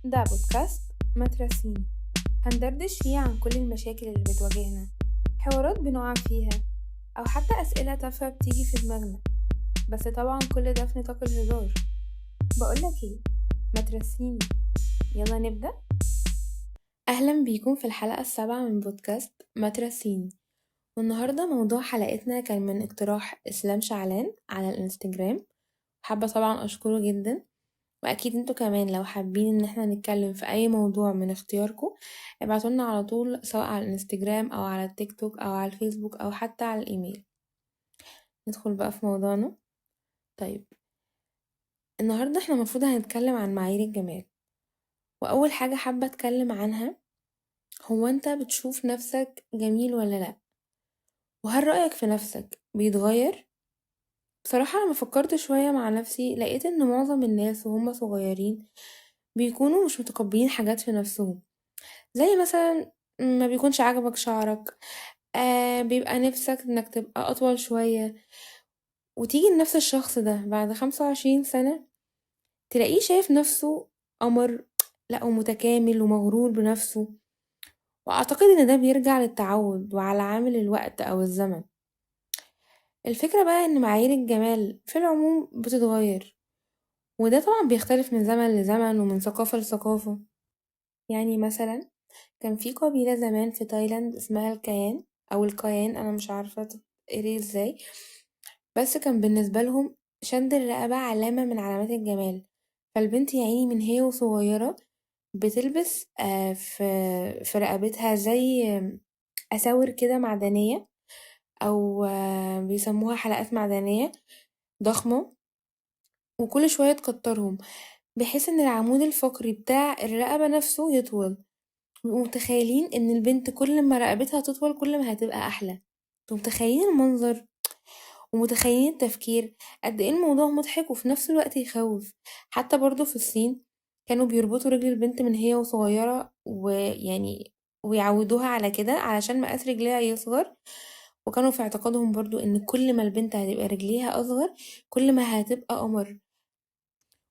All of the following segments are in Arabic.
ده بودكاست مترسيني، هندردش فيه عن كل المشاكل اللي بتواجهنا، حوارات بنقع فيها أو حتى أسئلة تافهة بتيجي في دماغنا. بس طبعا كل ده في نطاق الهزار. بقولك ايه، مترسيني، يلا نبدأ. أهلا بيكم في الحلقة السابعة من بودكاست مترسيني. والنهاردة موضوع حلقتنا كان من اقتراح إسلام شعلان على الانستجرام. حابة طبعا أشكره جدا، واكيد انتوا كمان لو حابين ان احنا نتكلم في اي موضوع من اختياركم ابعتولنا على طول، سواء على الانستجرام او على التيك توك او على الفيسبوك او حتى على الايميل. ندخل بقى في موضوعنا. طيب، النهاردة احنا المفروض هنتكلم عن معايير الجمال، واول حاجة حابة اتكلم عنها، هو انت بتشوف نفسك جميل ولا لا؟ وهل رأيك في نفسك بيتغير؟ بصراحة لما فكرت شوية مع نفسي لقيت ان معظم الناس وهم صغيرين بيكونوا مش متقبلين حاجات في نفسهم، زي مثلا ما بيكونش عاجبك شعرك، بيبقى نفسك انك تبقى اطول شوية، وتيجي لنفس الشخص ده بعد 25 سنة تلاقيه شايف نفسه قمر، لا ومتكامل ومغرور بنفسه. واعتقد ان ده بيرجع للتعود وعلى عامل الوقت او الزمن. الفكرة بقى ان معايير الجمال في العموم بتتغير، وده طبعا بيختلف من زمن لزمن ومن ثقافة لثقافة. يعني مثلا كان في قبيلة زمان في تايلاند اسمها الكيان أو الكيان، أنا مش عارفة تتقري ازاي، بس كان بالنسبة لهم شد الرقبة علامة من علامات الجمال. فالبنت يعني من هي وصغيرة بتلبس في رقبتها زي أساور كده معدنية، أو بيسموها حلقات معدنية ضخمة، وكل شوية تكترهم بحيث ان العمود الفقري بتاع الرقبة نفسه يطول. ومتخيلين ان البنت كل ما رقبتها تطول كل ما هتبقى احلى. انتوا متخيلين المنظر ومتخيلين التفكير؟ قد ايه الموضوع مضحك وفي نفس الوقت يخوف. حتى برضو في الصين كانوا بيربطوا رجل البنت من هي وصغيرة، ويعني ويعودوها على كده علشان مقاس رجليها يصغر. وكانوا في اعتقادهم برضو ان كل ما البنت هتبقى رجليها اصغر كل ما هتبقى قمر.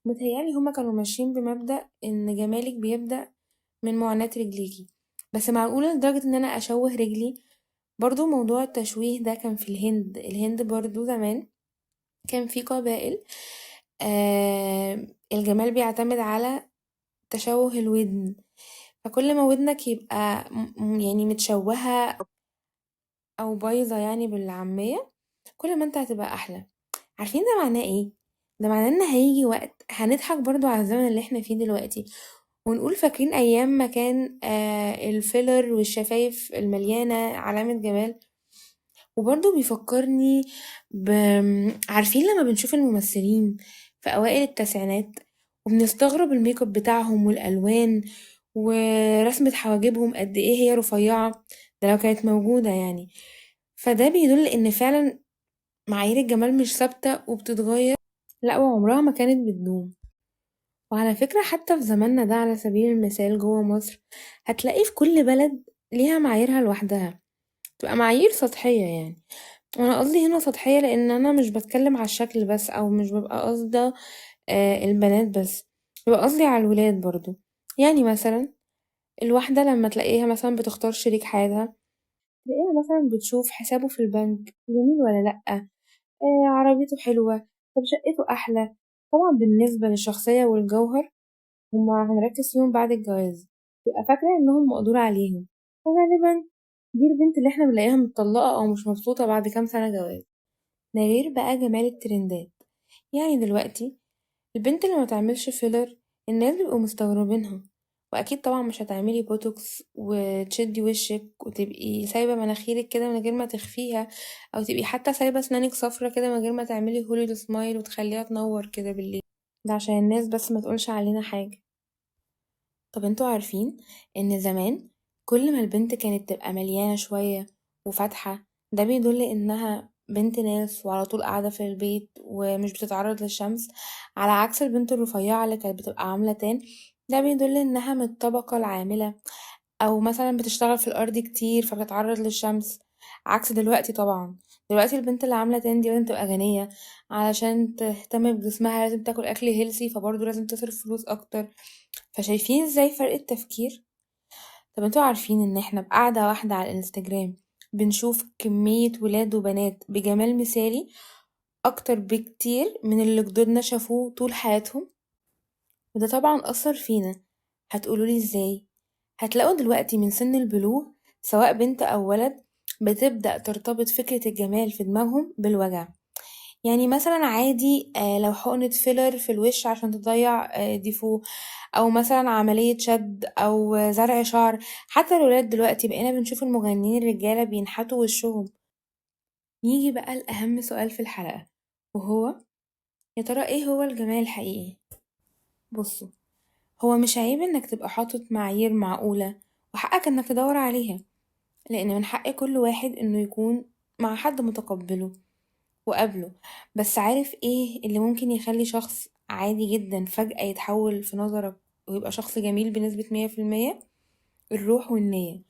متهيألي هما كانوا ماشيين بمبدأ ان جمالك بيبدأ من معاناة رجليكي. بس معقولة لدرجة ان انا اشوه رجلي؟ برضو موضوع التشويه ده كان في الهند برضو زمان كان في قبائل، الجمال بيعتمد على تشوه الودن. فكل ما ودنك يبقى يعني متشوهة او بايظة يعني بالعامية، كل ما انت هتبقى احلى. عارفين ده معناه ايه؟ ده معناه ان هيجي وقت هنضحك برضو على الزمن اللي احنا فيه دلوقتي، ونقول فاكرين ايام ما كان الفيلر والشفايف المليانة علامة جمال. وبرضه بيفكرني ب عارفين لما بنشوف الممثلين في اوائل التسعينات وبنستغرب الميك اب بتاعهم والالوان ورسمة حواجبهم قد ايه هي رفيعة، ده لو كانت موجودة يعني. فده بيدل ان فعلا معايير الجمال مش ثابتة وبتتغير، لا وعمرها ما كانت بتدوم. وعلى فكرة حتى في زماننا ده على سبيل المثال جوه مصر هتلاقي في كل بلد ليها معاييرها لوحدها، تبقى معايير سطحية يعني. وانا قصدي هنا سطحية لان انا مش بتكلم على الشكل بس، او مش ببقى قصده البنات بس، ببقى قصدي على الولاد برضو. يعني مثلا الواحدة لما تلاقيها مثلا بتختار شريك حياتها، تلاقيها مثلا بتشوف حسابه في البنك جميل ولا لأ، عربيته حلوة، طب شقته أحلى. طبعا بالنسبة للشخصية والجوهر هما هنركز فيهم بعد الجواز، تبقى فاكرة انهم مقدور عليهم. وغالبا دي البنت اللي احنا بنلاقيها متطلقة او مش مبسوطة بعد كام سنة جواز. ده غير بقى جمال الترندات. يعني دلوقتي البنت اللي ما تعملش فيلر الناس بيبقوا مستغربينها. واكيد طبعا مش هتعملي بوتوكس وتشدي وشك وتبقي سايبه مناخيرك كده من غير ما تخفيها، او تبقي حتى سايبه اسنانك صفرة كده من غير ما تعملي هوليود سمايل وتخليها تنور كده بالليل. ده عشان الناس بس ما تقولش علينا حاجه. طب انتوا عارفين ان زمان كل ما البنت كانت تبقى مليانة شوية وفاتحة ده بيدل انها بنت ناس وعلى طول قاعدة في البيت ومش بتتعرض للشمس، على عكس البنت الرفيعة اللي كانت بتبقى عاملة تان ده بيدل انها من الطبقة العاملة، او مثلا بتشتغل في الارض كتير فبتتعرض للشمس. عكس دلوقتي طبعا، دلوقتي البنت اللي عاملة تان دي لازم تبقى غنية علشان تهتم بجسمها، لازم تاكل اكل هيلسي فبرضه لازم تصرف فلوس اكتر. فشايفين ازاي فرق التفكير؟ طب انتوا عارفين ان احنا بقعدة واحدة على الانستجرام بنشوف كمية ولاد وبنات بجمال مثالي اكتر بكتير من اللي جدودنا شافوه طول حياتهم؟ وده طبعا اثر فينا. هتقولولي ازاي؟ هتلاقوا دلوقتي من سن البلوغ، سواء بنت او ولد، بتبدأ ترتبط فكرة الجمال في دماغهم بالوجع. يعني مثلا عادي لو حقنة فيلر في الوش عشان تضيع ديفو، او مثلا عملية شد او زرع شعر. حتى الولاد دلوقتي بقينا بنشوف المغنيين الرجالة بينحتوا وشهم. يجي بقى الأهم سؤال في الحلقة، وهو يا ترى ايه هو الجمال الحقيقي؟ بصوا، هو مش عيب انك تبقى حاطط معايير معقولة، وحقك انك تدور عليها، لان من حق كل واحد انه يكون مع حد متقبله وقابله. بس عارف ايه اللي ممكن يخلي شخص عادي جدا فجأة يتحول في نظرك ويبقى شخص جميل بنسبة 100%؟ الروح والنية.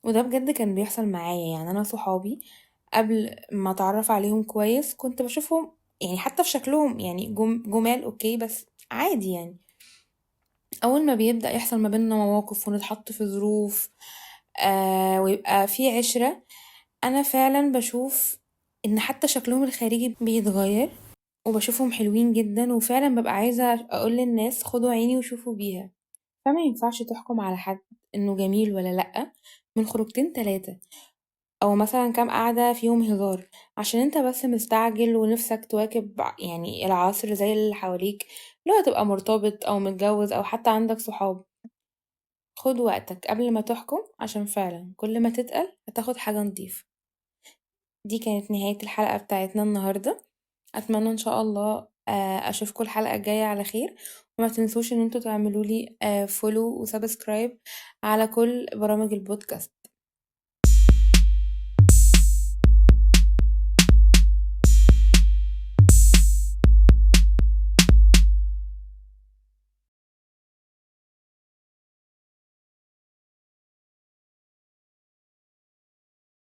وده بجد كان بيحصل معايا. يعني انا صحابي قبل ما اتعرف عليهم كويس كنت بشوفهم، يعني حتى في شكلهم يعني جمال اوكي، بس عادي يعني. اول ما بيبدأ يحصل ما بيننا مواقف ونتحط في ظروف ويبقى في عشرة، انا فعلا بشوف ان حتى شكلهم الخارجي بيتغير، وبشوفهم حلوين جدا، وفعلا ببقى عايزة اقول للناس خدوا عيني وشوفوا بيها. فما ينفعش تحكم على حد انه جميل ولا لأ من خروجتين تلاتة، او مثلا كام قعدة فيهم هزار، عشان انت بس مستعجل ونفسك تواكب يعني العصر زي اللي حواليك، لو هتبقى مرتبط او متجوز او حتى عندك صحاب. خد وقتك قبل ما تحكم، عشان فعلا كل ما تتقل هتاخد حاجة نضيفة. دي كانت نهاية الحلقة بتاعتنا النهاردة. اتمنى ان شاء الله اشوفكم الحلقة الجاية على خير. وما تنسوش ان انتوا تعملوا لي فولو وسبسكرايب على كل برامج البودكاست.